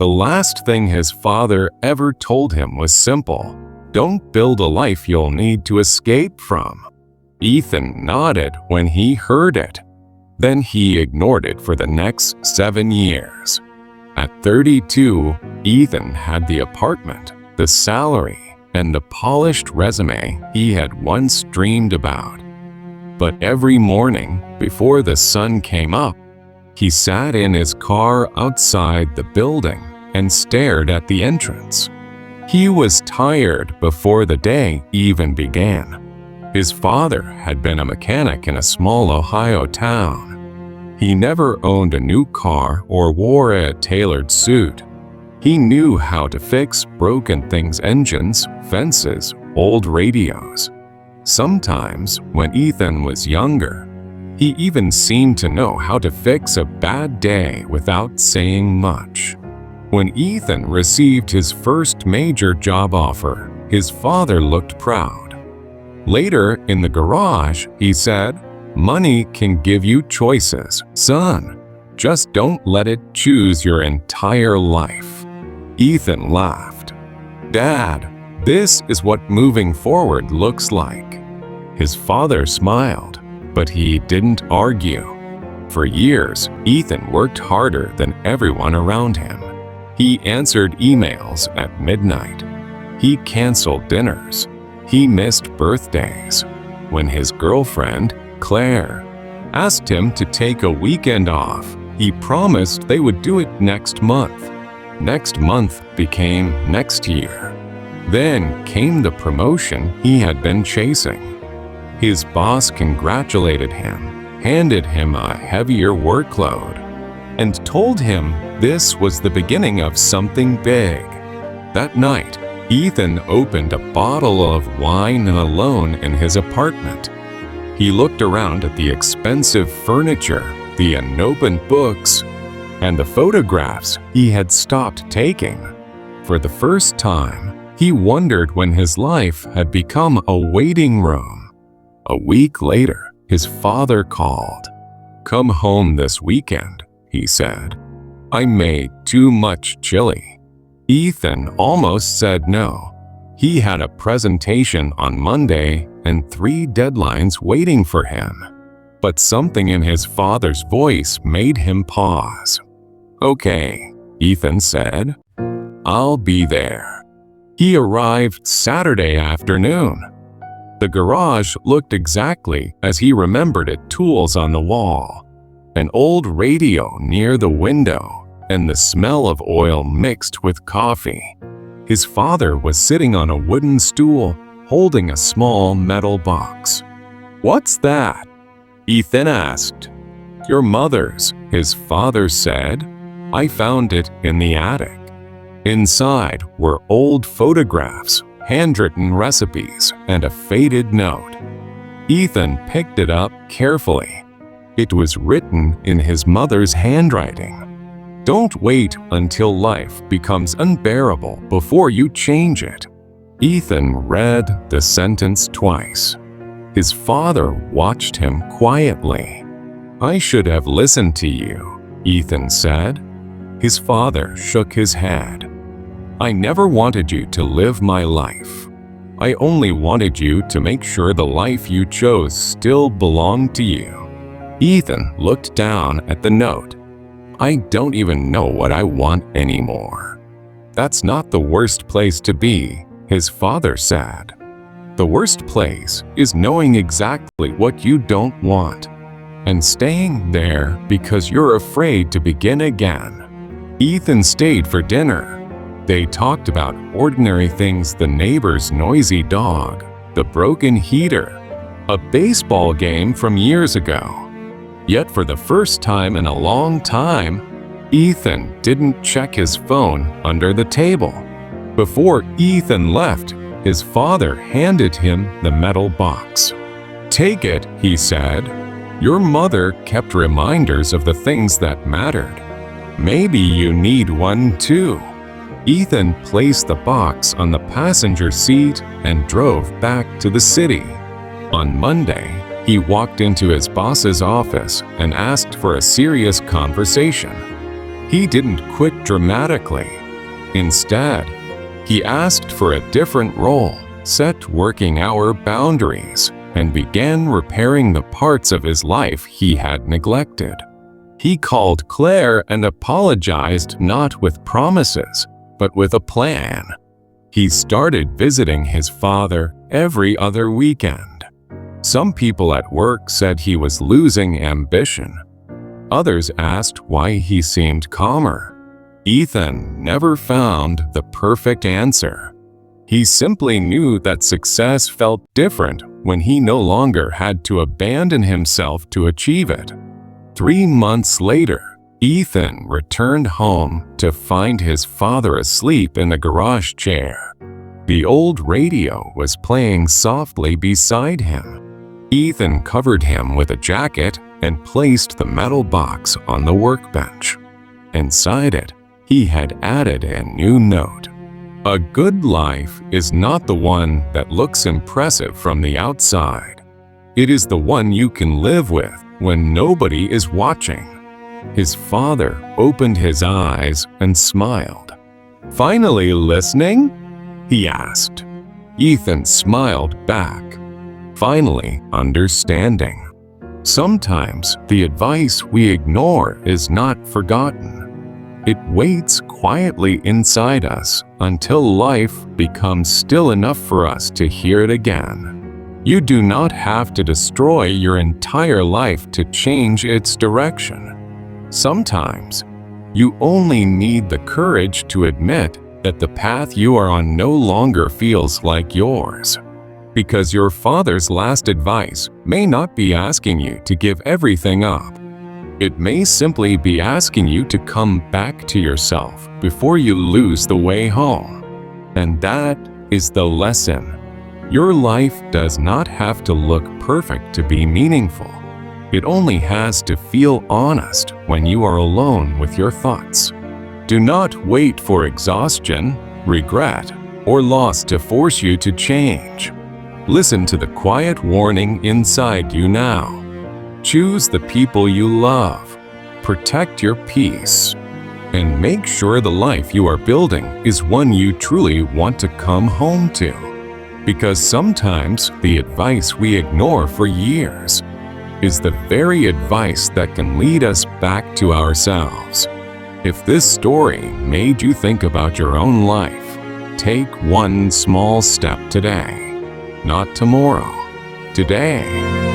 The last thing his father ever told him was simple: don't build a life you'll need to escape from. Ethan nodded when he heard it. Then he ignored it for the next 7 years. At 32, Ethan had the apartment, the salary, and the polished resume he had once dreamed about. But every morning, before the sun came up, he sat in his car outside the building and stared at the entrance. He was tired before the day even began. His father had been a mechanic in a small Ohio town. He never owned a new car or wore a tailored suit. He knew how to fix broken things: engines, fences, old radios. Sometimes, when Ethan was younger, he even seemed to know how to fix a bad day without saying much. When Ethan received his first major job offer, his father looked proud. Later, in the garage, he said, "Money can give you choices, son. Just don't let it choose your entire life." Ethan laughed. "Dad, this is what moving forward looks like." His father smiled, but he didn't argue. For years, Ethan worked harder than everyone around him. He answered emails at midnight. He canceled dinners. He missed birthdays. When his girlfriend, Claire, asked him to take a weekend off, he promised they would do it next month. Next month became next year. Then came the promotion he had been chasing. His boss congratulated him, handed him a heavier workload, and told him this was the beginning of something big. That night, Ethan opened a bottle of wine alone in his apartment. He looked around at the expensive furniture, the unopened books, and the photographs he had stopped taking. For the first time, he wondered when his life had become a waiting room. A week later, his father called. "Come home this weekend," he said. "I made too much chili." Ethan almost said no. He had a presentation on Monday and 3 deadlines waiting for him. But something in his father's voice made him pause. "Okay," Ethan said. "I'll be there." He arrived Saturday afternoon. The garage looked exactly as he remembered it: tools on the wall, an old radio near the window, and the smell of oil mixed with coffee. His father was sitting on a wooden stool, holding a small metal box. "What's that?" Ethan asked. "Your mother's," his father said. "I found it in the attic." Inside were old photographs, handwritten recipes, and a faded note. Ethan picked it up carefully. It was written in his mother's handwriting. "Don't wait until life becomes unbearable before you change it." Ethan read the sentence twice. His father watched him quietly. "I should have listened to you," Ethan said. His father shook his head. "I never wanted you to live my life. I only wanted you to make sure the life you chose still belonged to you." Ethan looked down at the note. "I don't even know what I want anymore." "That's not the worst place to be," his father said. "The worst place is knowing exactly what you don't want and staying there because you're afraid to begin again." Ethan stayed for dinner. They talked about ordinary things: the neighbor's noisy dog, the broken heater, a baseball game from years ago. Yet for the first time in a long time, Ethan didn't check his phone under the table. Before Ethan left, his father handed him the metal box. "Take it," he said. "Your mother kept reminders of the things that mattered. Maybe you need one too." Ethan placed the box on the passenger seat and drove back to the city. On Monday, he walked into his boss's office and asked for a serious conversation. He didn't quit dramatically. Instead, he asked for a different role, set working hour boundaries, and began repairing the parts of his life he had neglected. He called Claire and apologized not with promises, but with a plan. He started visiting his father every other weekend. Some people at work said he was losing ambition. Others asked why he seemed calmer. Ethan never found the perfect answer. He simply knew that success felt different when he no longer had to abandon himself to achieve it. 3 months later, Ethan returned home to find his father asleep in the garage chair. The old radio was playing softly beside him. Ethan covered him with a jacket and placed the metal box on the workbench. Inside it, he had added a new note. A good life is not the one that looks impressive from the outside. It is the one you can live with when nobody is watching. His father opened his eyes and smiled. "Finally listening?" he asked. Ethan smiled back. Finally understanding. Sometimes the advice we ignore is not forgotten. It waits quietly inside us until life becomes still enough for us to hear it again. You do not have to destroy your entire life to change its direction. Sometimes, you only need the courage to admit that the path you are on no longer feels like yours. Because your father's last advice may not be asking you to give everything up. It may simply be asking you to come back to yourself before you lose the way home. And that is the lesson. Your life does not have to look perfect to be meaningful. It only has to feel honest when you are alone with your thoughts. Do not wait for exhaustion, regret, or loss to force you to change. Listen to the quiet warning inside you now. Choose the people you love, protect your peace, and make sure the life you are building is one you truly want to come home to. Because sometimes the advice we ignore for years is the very advice that can lead us back to ourselves. If this story made you think about your own life, take one small step today, not tomorrow, today.